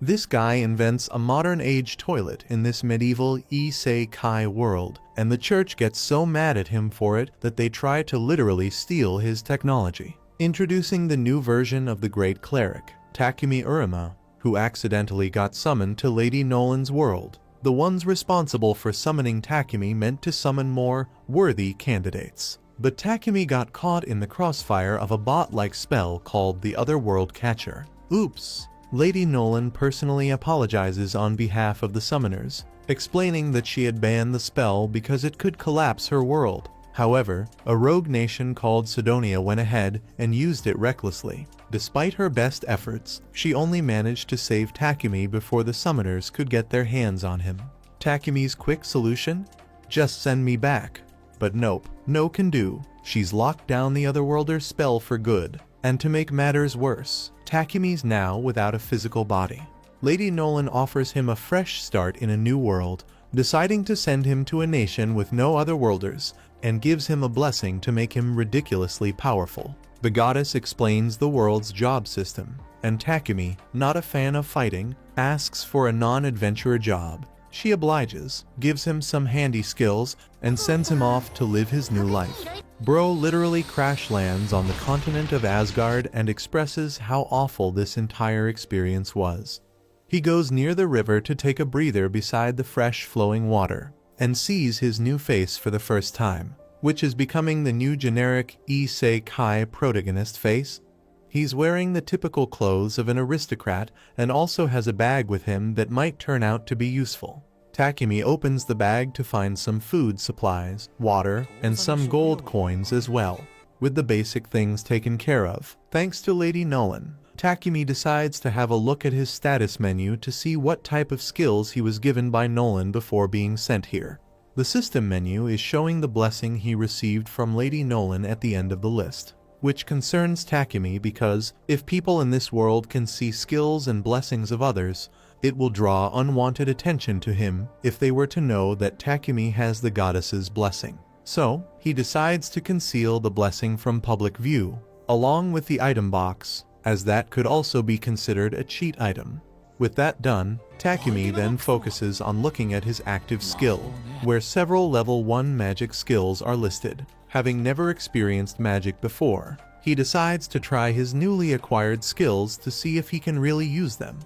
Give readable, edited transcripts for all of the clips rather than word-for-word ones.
This guy invents a modern-age toilet in this medieval isekai world, and the church gets so mad at him for it that they try to literally steal his technology. Introducing the new version of the great cleric, Takumi Uruma, who accidentally got summoned to Lady Nolan's world. The ones responsible for summoning Takumi meant to summon more worthy candidates. But Takumi got caught in the crossfire of a bot-like spell called the Otherworld Catcher. Oops! Lady Nolan personally apologizes on behalf of the summoners, explaining that she had banned the spell because it could collapse her world. However, a rogue nation called Sidonia went ahead and used it recklessly. Despite her best efforts, she only managed to save Takumi before the summoners could get their hands on him. Takumi's quick solution? Just send me back. But nope, no can do. She's locked down the Otherworlder's spell for good. And to make matters worse, Takumi's now without a physical body. Lady Nolan offers him a fresh start in a new world, deciding to send him to a nation with no Otherworlders, and gives him a blessing to make him ridiculously powerful. The goddess explains the world's job system, and Takumi, not a fan of fighting, asks for a non-adventurer job. She obliges, gives him some handy skills, and sends him off to live his new life. Bro literally crash lands on the continent of Asgard and expresses how awful this entire experience was. He goes near the river to take a breather beside the fresh flowing water, and sees his new face for the first time, which is becoming the new generic isekai protagonist face. He's wearing the typical clothes of an aristocrat and also has a bag with him that might turn out to be useful. Takumi opens the bag to find some food supplies, water, and some gold coins as well. With the basic things taken care of, thanks to Lady Nolan, Takumi decides to have a look at his status menu to see what type of skills he was given by Nolan before being sent here. The system menu is showing the blessing he received from Lady Nolan at the end of the list, which concerns Takumi because if people in this world can see skills and blessings of others, it will draw unwanted attention to him if they were to know that Takumi has the goddess's blessing. So, he decides to conceal the blessing from public view, along with the item box, as that could also be considered a cheat item. With that done, Takumi then focuses on looking at his active skill, where several level 1 magic skills are listed. Having never experienced magic before, he decides to try his newly acquired skills to see if he can really use them.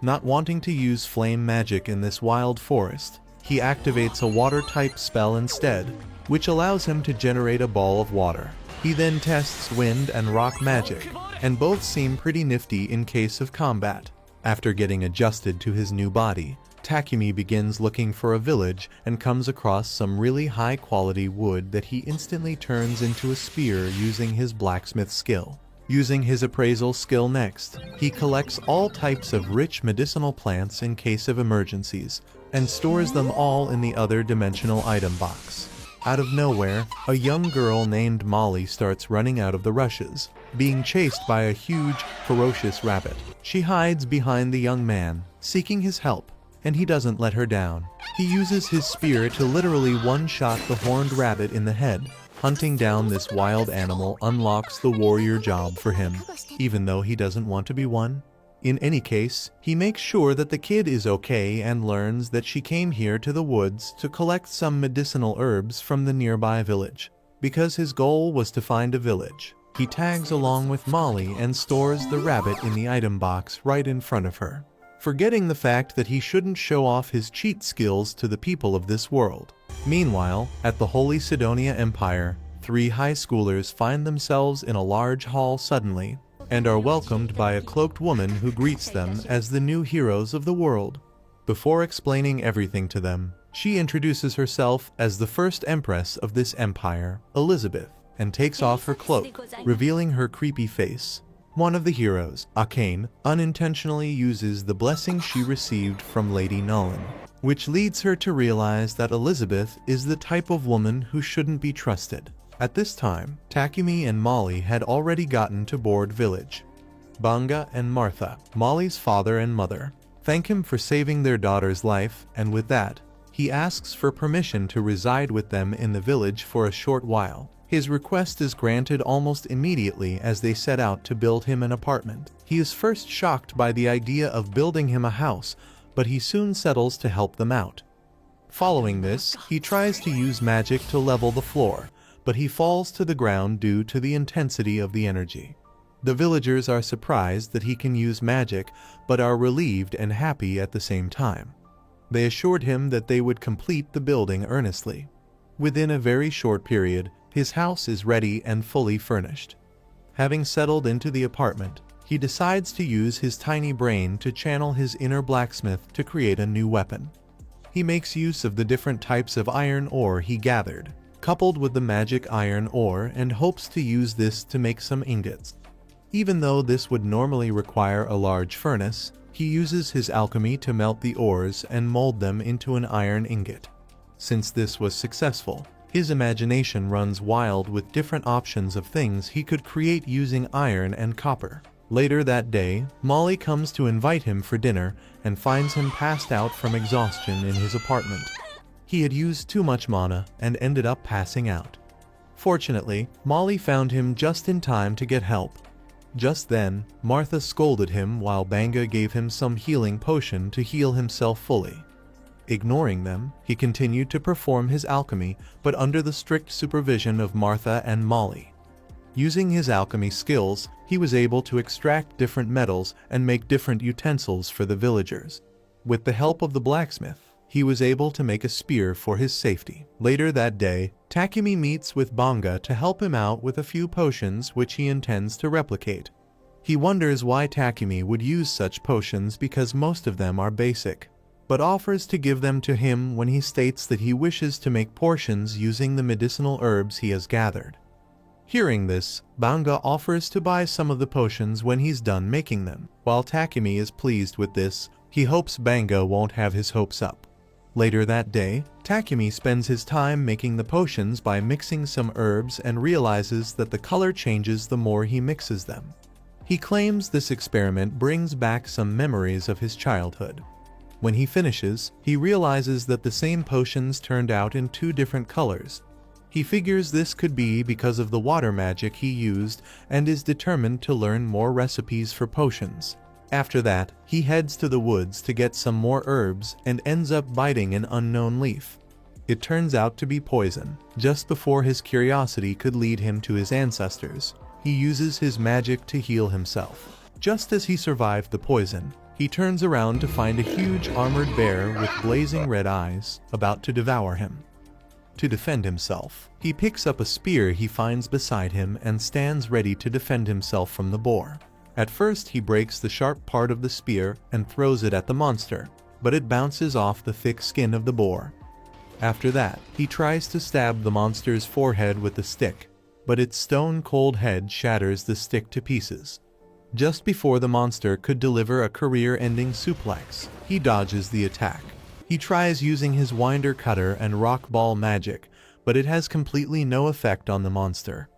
Not wanting to use flame magic in this wild forest, he activates a water-type spell instead, which allows him to generate a ball of water. He then tests wind and rock magic, and both seem pretty nifty in case of combat. After getting adjusted to his new body, Takumi begins looking for a village and comes across some really high-quality wood that he instantly turns into a spear using his blacksmith skill. Using his appraisal skill next, he collects all types of rich medicinal plants in case of emergencies, and stores them all in the other dimensional item box. Out of nowhere, a young girl named Molly starts running out of the rushes, being chased by a huge, ferocious rabbit. She hides behind the young man, seeking his help, and he doesn't let her down. He uses his spear to literally one-shot the horned rabbit in the head. Hunting down this wild animal unlocks the warrior job for him, even though he doesn't want to be one. In any case, he makes sure that the kid is okay and learns that she came here to the woods to collect some medicinal herbs from the nearby village. Because his goal was to find a village, he tags along with Molly and stores the rabbit in the item box right in front of her, forgetting the fact that he shouldn't show off his cheat skills to the people of this world. Meanwhile, at the Holy Sidonia Empire, 3 high schoolers find themselves in a large hall suddenly, and are welcomed by a cloaked woman who greets them as the new heroes of the world. Before explaining everything to them, she introduces herself as the first empress of this empire, Elizabeth, and takes off her cloak, revealing her creepy face. One of the heroes, Akame, unintentionally uses the blessing she received from Lady Nolan, which leads her to realize that Elizabeth is the type of woman who shouldn't be trusted. At this time, Takumi and Molly had already gotten to Board Village. Banga and Martha, Molly's father and mother, thank him for saving their daughter's life, and with that, he asks for permission to reside with them in the village for a short while. His request is granted almost immediately as they set out to build him an apartment. He is first shocked by the idea of building him a house, but he soon settles to help them out. Following this, he tries to use magic to level the floor, but he falls to the ground due to the intensity of the energy. The villagers are surprised that he can use magic, but are relieved and happy at the same time. They assured him that they would complete the building earnestly. Within a very short period, his house is ready and fully furnished. Having settled into the apartment, he decides to use his tiny brain to channel his inner blacksmith to create a new weapon. He makes use of the different types of iron ore he gathered, coupled with the magic iron ore, and hopes to use this to make some ingots. Even though this would normally require a large furnace, he uses his alchemy to melt the ores and mold them into an iron ingot. Since this was successful, his imagination runs wild with different options of things he could create using iron and copper. Later that day, Molly comes to invite him for dinner and finds him passed out from exhaustion in his apartment. He had used too much mana and ended up passing out. Fortunately, Molly found him just in time to get help. Just then, Martha scolded him while Banga gave him some healing potion to heal himself fully. Ignoring them, he continued to perform his alchemy, but under the strict supervision of Martha and Molly. Using his alchemy skills, he was able to extract different metals and make different utensils for the villagers. With the help of the blacksmith, he was able to make a spear for his safety. Later that day, Takumi meets with Banga to help him out with a few potions which he intends to replicate. He wonders why Takumi would use such potions because most of them are basic, but offers to give them to him when he states that he wishes to make portions using the medicinal herbs he has gathered. Hearing this, Banga offers to buy some of the potions when he's done making them. While Takumi is pleased with this, he hopes Banga won't have his hopes up. Later that day, Takumi spends his time making the potions by mixing some herbs and realizes that the color changes the more he mixes them. He claims this experiment brings back some memories of his childhood. When he finishes, he realizes that the same potions turned out in 2 different colors. He figures this could be because of the water magic he used and is determined to learn more recipes for potions. After that, he heads to the woods to get some more herbs and ends up biting an unknown leaf. It turns out to be poison. Just before his curiosity could lead him to his ancestors, he uses his magic to heal himself. Just as he survived the poison, he turns around to find a huge armored bear with blazing red eyes about to devour him. To defend himself, he picks up a spear he finds beside him and stands ready to defend himself from the boar. At first, he breaks the sharp part of the spear and throws it at the monster, but it bounces off the thick skin of the boar. After that, he tries to stab the monster's forehead with the stick, but its stone-cold head shatters the stick to pieces. Just before the monster could deliver a career-ending suplex, he dodges the attack. He tries using his winder cutter and rock ball magic, but it has completely no effect on the monster.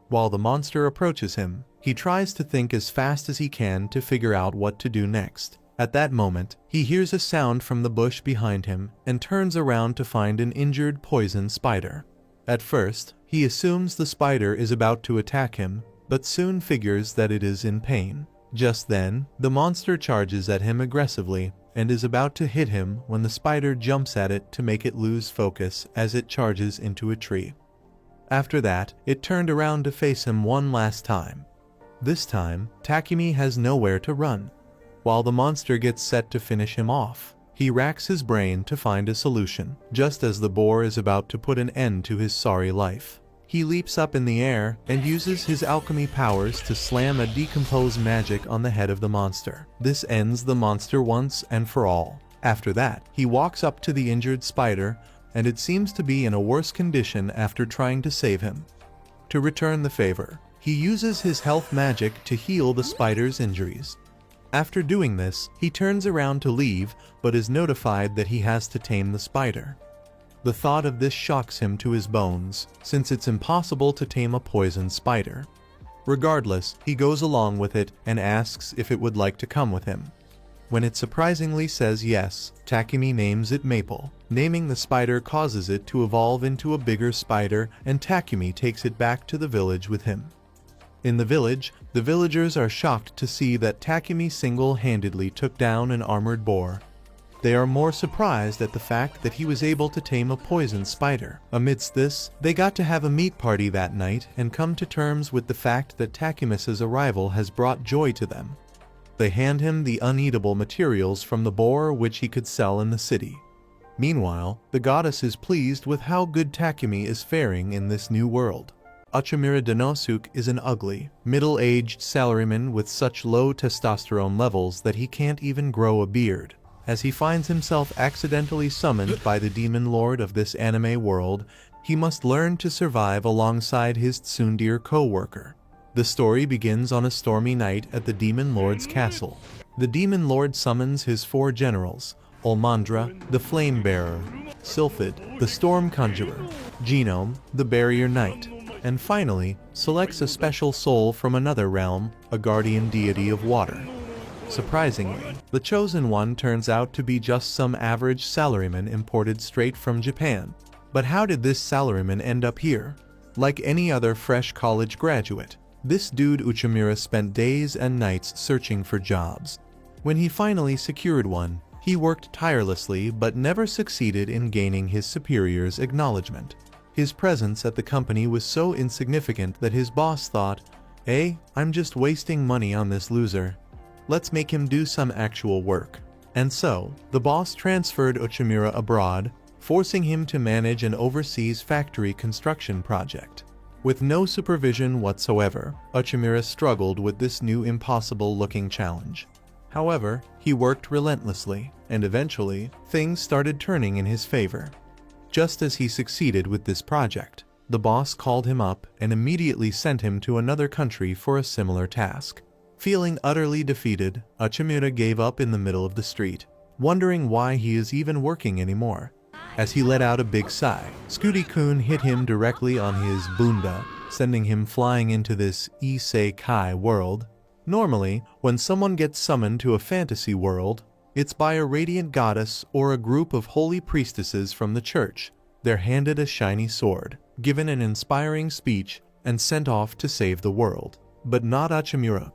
While the monster approaches him, he tries to think as fast as he can to figure out what to do next. At that moment, he hears a sound from the bush behind him and turns around to find an injured poison spider. At first, he assumes the spider is about to attack him, but soon figures that it is in pain. Just then, the monster charges at him aggressively and is about to hit him when the spider jumps at it to make it lose focus as it charges into a tree. After that, it turned around to face him one last time. This time, Takumi has nowhere to run. While the monster gets set to finish him off, he racks his brain to find a solution. Just as the boar is about to put an end to his sorry life, he leaps up in the air and uses his alchemy powers to slam a decomposed magic on the head of the monster. This ends the monster once and for all. After that, he walks up to the injured spider, and it seems to be in a worse condition after trying to save him. To return the favor, he uses his health magic to heal the spider's injuries. After doing this, he turns around to leave, but is notified that he has to tame the spider. The thought of this shocks him to his bones, since it's impossible to tame a poisoned spider. Regardless, he goes along with it and asks if it would like to come with him. When it surprisingly says yes, Takumi names it Maple. Naming the spider causes it to evolve into a bigger spider, and Takumi takes it back to the village with him. In the village, the villagers are shocked to see that Takumi single-handedly took down an armored boar. They are more surprised at the fact that he was able to tame a poison spider. Amidst this, they got to have a meat party that night and come to terms with the fact that Takumisa's arrival has brought joy to them. They hand him the uneatable materials from the boar which he could sell in the city. Meanwhile, the goddess is pleased with how good Takumi is faring in this new world. Uchimura Denosuke is an ugly, middle-aged salaryman with such low testosterone levels that he can't even grow a beard. As he finds himself accidentally summoned by the demon lord of this anime world, he must learn to survive alongside his tsundere co-worker. The story begins on a stormy night at the demon lord's castle. The demon lord summons his 4 generals: Ulmandra, the flame bearer; Sylphid, the storm conjurer; Genome, the barrier knight; and finally, selects a special soul from another realm, a guardian deity of water. Surprisingly, the chosen one turns out to be just some average salaryman imported straight from Japan. But how did this salaryman end up here? Like any other fresh college graduate, this dude Uchimura spent days and nights searching for jobs. When he finally secured one, he worked tirelessly but never succeeded in gaining his superior's acknowledgement. His presence at the company was so insignificant that his boss thought, "Hey, I'm just wasting money on this loser. Let's make him do some actual work." And so, the boss transferred Uchimura abroad, forcing him to manage an overseas factory construction project. With no supervision whatsoever, Uchimura struggled with this new impossible-looking challenge. However, he worked relentlessly, and eventually, things started turning in his favor. Just as he succeeded with this project, the boss called him up and immediately sent him to another country for a similar task. Feeling utterly defeated, Uchimura gave up in the middle of the street, wondering why he is even working anymore. As he let out a big sigh, Scooty-kun hit him directly on his bunda, sending him flying into this isekai world. Normally, when someone gets summoned to a fantasy world, it's by a radiant goddess or a group of holy priestesses from the church. They're handed a shiny sword, given an inspiring speech, and sent off to save the world. But not Uchimura.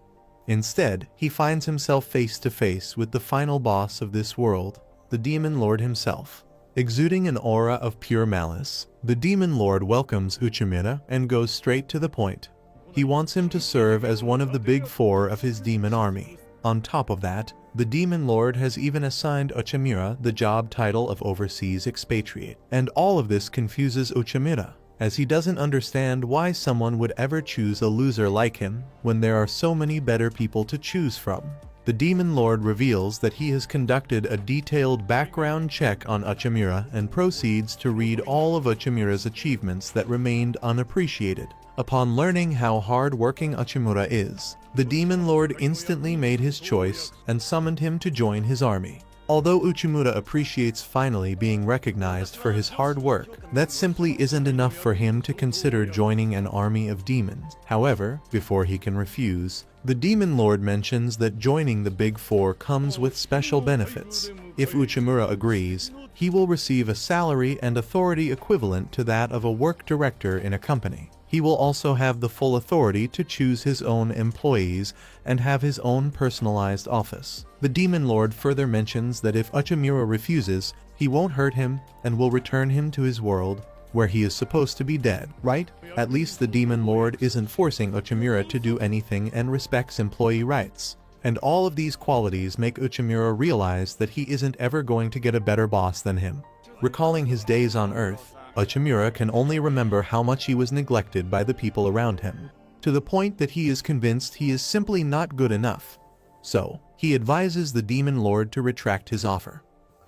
Instead, he finds himself face to face with the final boss of this world, the demon lord himself. Exuding an aura of pure malice, the demon lord welcomes Uchimura and goes straight to the point. He wants him to serve as one of the big 4 of his demon army. On top of that, the demon lord has even assigned Uchimura the job title of overseas expatriate. And all of this confuses Uchimura, as he doesn't understand why someone would ever choose a loser like him when there are so many better people to choose from. The demon lord reveals that he has conducted a detailed background check on Uchimura and proceeds to read all of Uchimura's achievements that remained unappreciated. Upon learning how hard-working Uchimura is, the demon lord instantly made his choice and summoned him to join his army. Although Uchimura appreciates finally being recognized for his hard work, that simply isn't enough for him to consider joining an army of demons. However, before he can refuse, the demon lord mentions that joining the Big 4 comes with special benefits. If Uchimura agrees, he will receive a salary and authority equivalent to that of a work director in a company. He will also have the full authority to choose his own employees and have his own personalized office. The demon lord further mentions that if Uchimura refuses, he won't hurt him and will return him to his world, where he is supposed to be dead, right? At least the demon lord isn't forcing Uchimura to do anything and respects employee rights. And all of these qualities make Uchimura realize that he isn't ever going to get a better boss than him. Recalling his days on Earth, Uchimura can only remember how much he was neglected by the people around him, to the point that he is convinced he is simply not good enough. So, he advises the demon lord to retract his offer.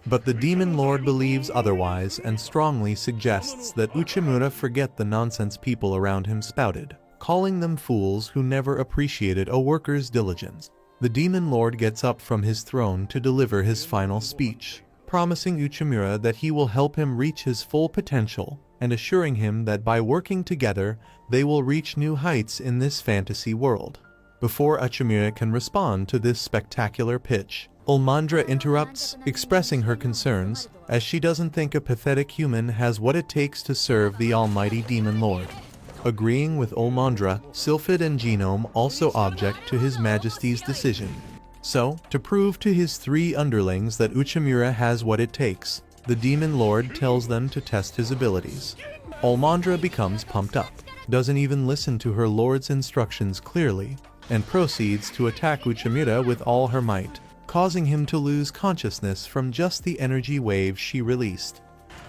But the demon lord believes otherwise and strongly suggests that Uchimura forget the nonsense people around him spouted, calling them fools who never appreciated a worker's diligence. The demon lord gets up from his throne to deliver his final speech, promising Uchimura that he will help him reach his full potential and assuring him that by working together, they will reach new heights in this fantasy world. Before Uchimura can respond to this spectacular pitch, Ulmandra interrupts, expressing her concerns, as she doesn't think a pathetic human has what it takes to serve the almighty demon lord. Agreeing with Olmandra, Sylphid and Genome also object to His Majesty's decision. So, to prove to his 3 underlings that Uchimura has what it takes, the Demon Lord tells them to test his abilities. Olmandra becomes pumped up, doesn't even listen to her lord's instructions clearly, and proceeds to attack Uchimura with all her might, causing him to lose consciousness from just the energy wave she released.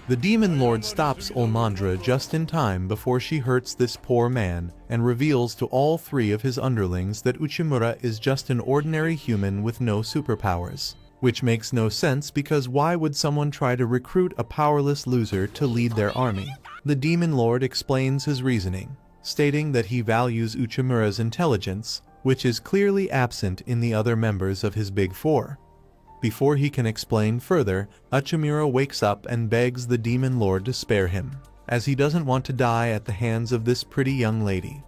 The Demon Lord stops Olmandra just in time before she hurts this poor man, and reveals to all 3 of his underlings that Uchimura is just an ordinary human with no superpowers. Which makes no sense, because why would someone try to recruit a powerless loser to lead their army? The Demon Lord explains his reasoning, stating that he values Uchimura's intelligence, which is clearly absent in the other members of his Big Four. Before he can explain further, Uchimura wakes up and begs the Demon Lord to spare him, as he doesn't want to die at the hands of this pretty young lady.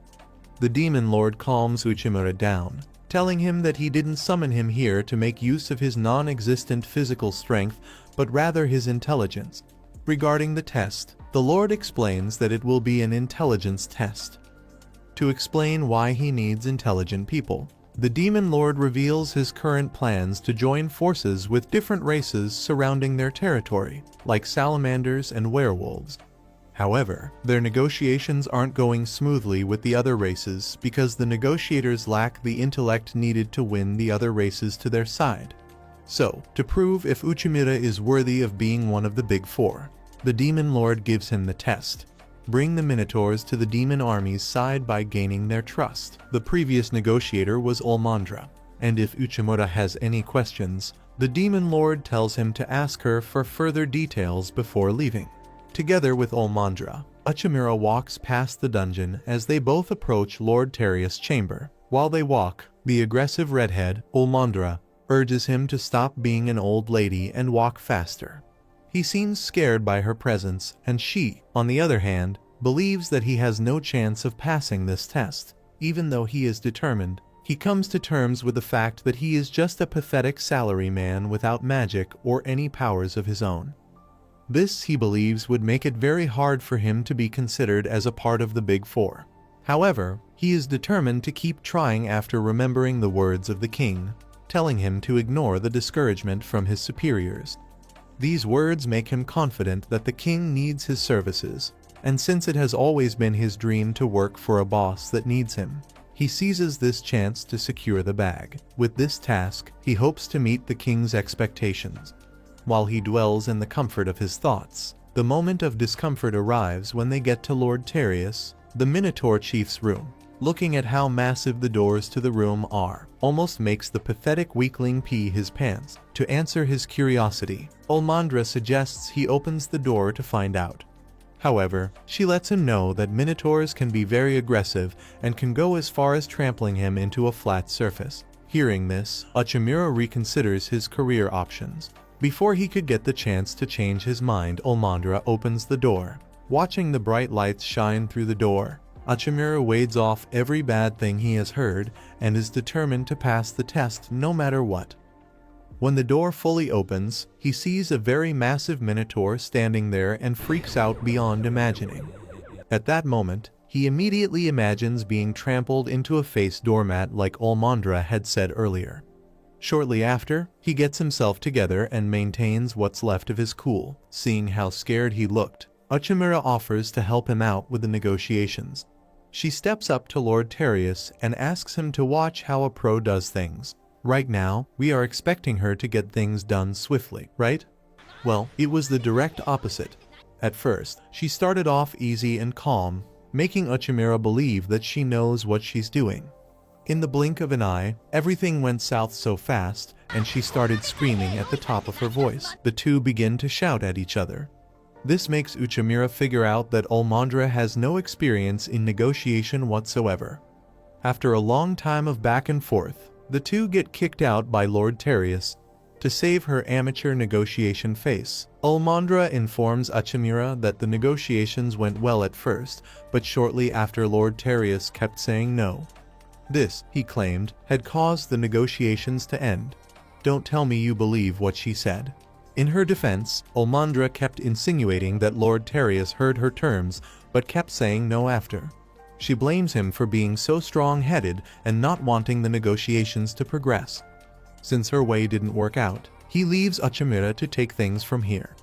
The Demon Lord calms Uchimura down, telling him that he didn't summon him here to make use of his non-existent physical strength, but rather his intelligence. Regarding the test, the Lord explains that it will be an intelligence test, to explain why he needs intelligent people. The Demon Lord reveals his current plans to join forces with different races surrounding their territory, like salamanders and werewolves. However, their negotiations aren't going smoothly with the other races because the negotiators lack the intellect needed to win the other races to their side. So, to prove if Uchimura is worthy of being one of the Big Four, the Demon Lord gives him the test. Bring the Minotaurs to the demon army's side by gaining their trust. The previous negotiator was Olmandra, and if Uchimura has any questions, the Demon Lord tells him to ask her for further details before leaving. Together with Olmandra, Uchimura walks past the dungeon as they both approach Lord Terius' chamber. While they walk, the aggressive redhead, Olmandra, urges him to stop being an old lady and walk faster. He seems scared by her presence, and she, on the other hand, believes that he has no chance of passing this test. Even though he is determined, he comes to terms with the fact that he is just a pathetic salaryman without magic or any powers of his own. This, he believes, would make it very hard for him to be considered as a part of the Big Four. However, he is determined to keep trying after remembering the words of the king, telling him to ignore the discouragement from his superiors. These words make him confident that the king needs his services, and since it has always been his dream to work for a boss that needs him, he seizes this chance to secure the bag. With this task, he hopes to meet the king's expectations. While he dwells in the comfort of his thoughts, the moment of discomfort arrives when they get to Lord Terius, the Minotaur chief's room. Looking at how massive the doors to the room are, almost makes the pathetic weakling pee his pants. To answer his curiosity, Olmandra suggests he opens the door to find out. However, she lets him know that Minotaurs can be very aggressive and can go as far as trampling him into a flat surface. Hearing this, Uchimura reconsiders his career options. Before he could get the chance to change his mind, Olmandra opens the door. Watching the bright lights shine through the door, Uchimura wades off every bad thing he has heard and is determined to pass the test no matter what. When the door fully opens, he sees a very massive Minotaur standing there and freaks out beyond imagining. At that moment, he immediately imagines being trampled into a face doormat like Olmandra had said earlier. Shortly after, he gets himself together and maintains what's left of his cool. Seeing how scared he looked, Uchimura offers to help him out with the negotiations. She steps up to Lord Terius and asks him to watch how a pro does things. Right now, we are expecting her to get things done swiftly, right? Well, it was the direct opposite. At first, she started off easy and calm, making Uchimura believe that she knows what she's doing. In the blink of an eye, everything went south so fast, and she started screaming at the top of her voice. The two begin to shout at each other. This makes Uchimura figure out that Olmandra has no experience in negotiation whatsoever. After a long time of back and forth, the two get kicked out by Lord Terius. To save her amateur negotiation face, Olmandra informs Uchimura that the negotiations went well at first, but shortly after Lord Terius kept saying no. This, he claimed, had caused the negotiations to end. Don't tell me you believe what she said. In her defense, Olmandra kept insinuating that Lord Terius heard her terms, but kept saying no after. She blames him for being so strong-headed and not wanting the negotiations to progress. Since her way didn't work out, he leaves Uchimura to take things from here.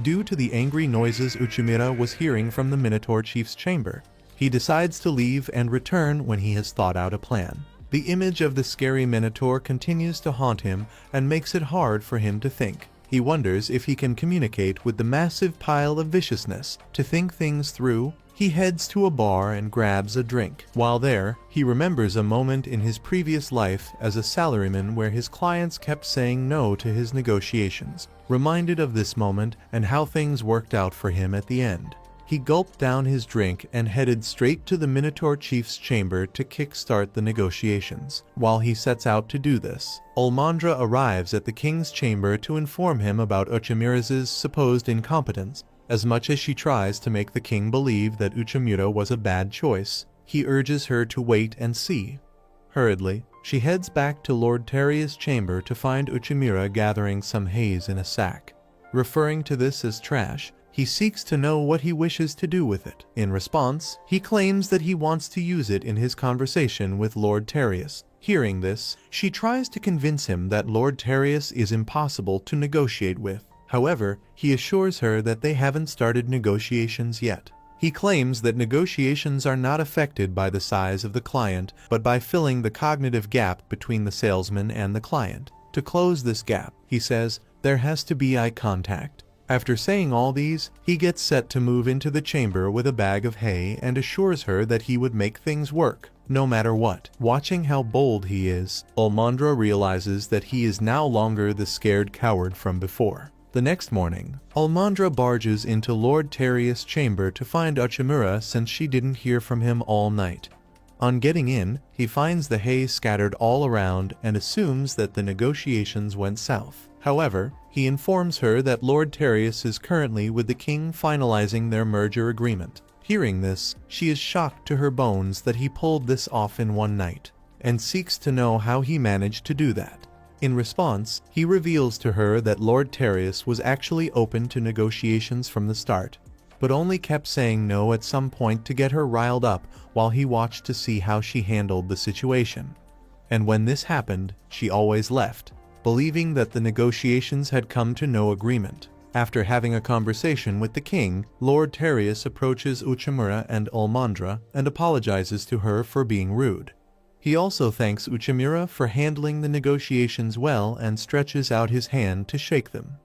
Due to the angry noises Uchimura was hearing from the Minotaur Chief's chamber, he decides to leave and return when he has thought out a plan. The image of the scary Minotaur continues to haunt him and makes it hard for him to think. He wonders if he can communicate with the massive pile of viciousness. To think things through, he heads to a bar and grabs a drink. While there, he remembers a moment in his previous life as a salaryman where his clients kept saying no to his negotiations. Reminded of this moment and how things worked out for him at the end, he gulped down his drink and headed straight to the Minotaur Chief's chamber to kickstart the negotiations. While he sets out to do this, Ulmandra arrives at the king's chamber to inform him about Uchimura's supposed incompetence. As much as she tries to make the king believe that Uchimura was a bad choice, he urges her to wait and see. Hurriedly, she heads back to Lord Terrier's chamber to find Uchimura gathering some haze in a sack. Referring to this as trash, he seeks to know what he wishes to do with it. In response, he claims that he wants to use it in his conversation with Lord Terrius. Hearing this, she tries to convince him that Lord Terrius is impossible to negotiate with. However, he assures her that they haven't started negotiations yet. He claims that negotiations are not affected by the size of the client, but by filling the cognitive gap between the salesman and the client. To close this gap, he says, there has to be eye contact. After saying all these, he gets set to move into the chamber with a bag of hay and assures her that he would make things work, no matter what. Watching how bold he is, Ulmandra realizes that he is no longer the scared coward from before. The next morning, Ulmandra barges into Lord Terrius' chamber to find Uchimura since she didn't hear from him all night. On getting in, he finds the hay scattered all around and assumes that the negotiations went south. However, he informs her that Lord Terrius is currently with the king finalizing their merger agreement. Hearing this, she is shocked to her bones that he pulled this off in one night, and seeks to know how he managed to do that. In response, he reveals to her that Lord Terrius was actually open to negotiations from the start, but only kept saying no at some point to get her riled up while he watched to see how she handled the situation. And when this happened, she always left, believing that the negotiations had come to no agreement. After having a conversation with the king, Lord Terrius approaches Uchimura and Ulmandra and apologizes to her for being rude. He also thanks Uchimura for handling the negotiations well and stretches out his hand to shake them.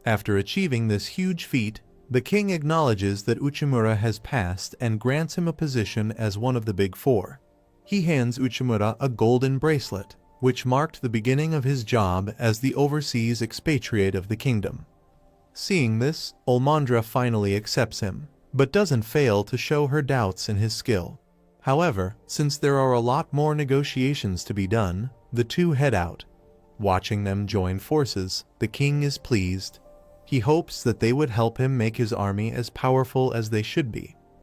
After achieving this huge feat, the king acknowledges that Uchimura has passed and grants him a position as one of the Big Four. He hands Uchimura a golden bracelet, which marked the beginning of his job as the overseas expatriate of the kingdom. Seeing this, Ulmandra finally accepts him, but doesn't fail to show her doubts in his skill. However, since there are a lot more negotiations to be done, the two head out. Watching them join forces, the king is pleased. He hopes that they would help him make his army as powerful as they should be.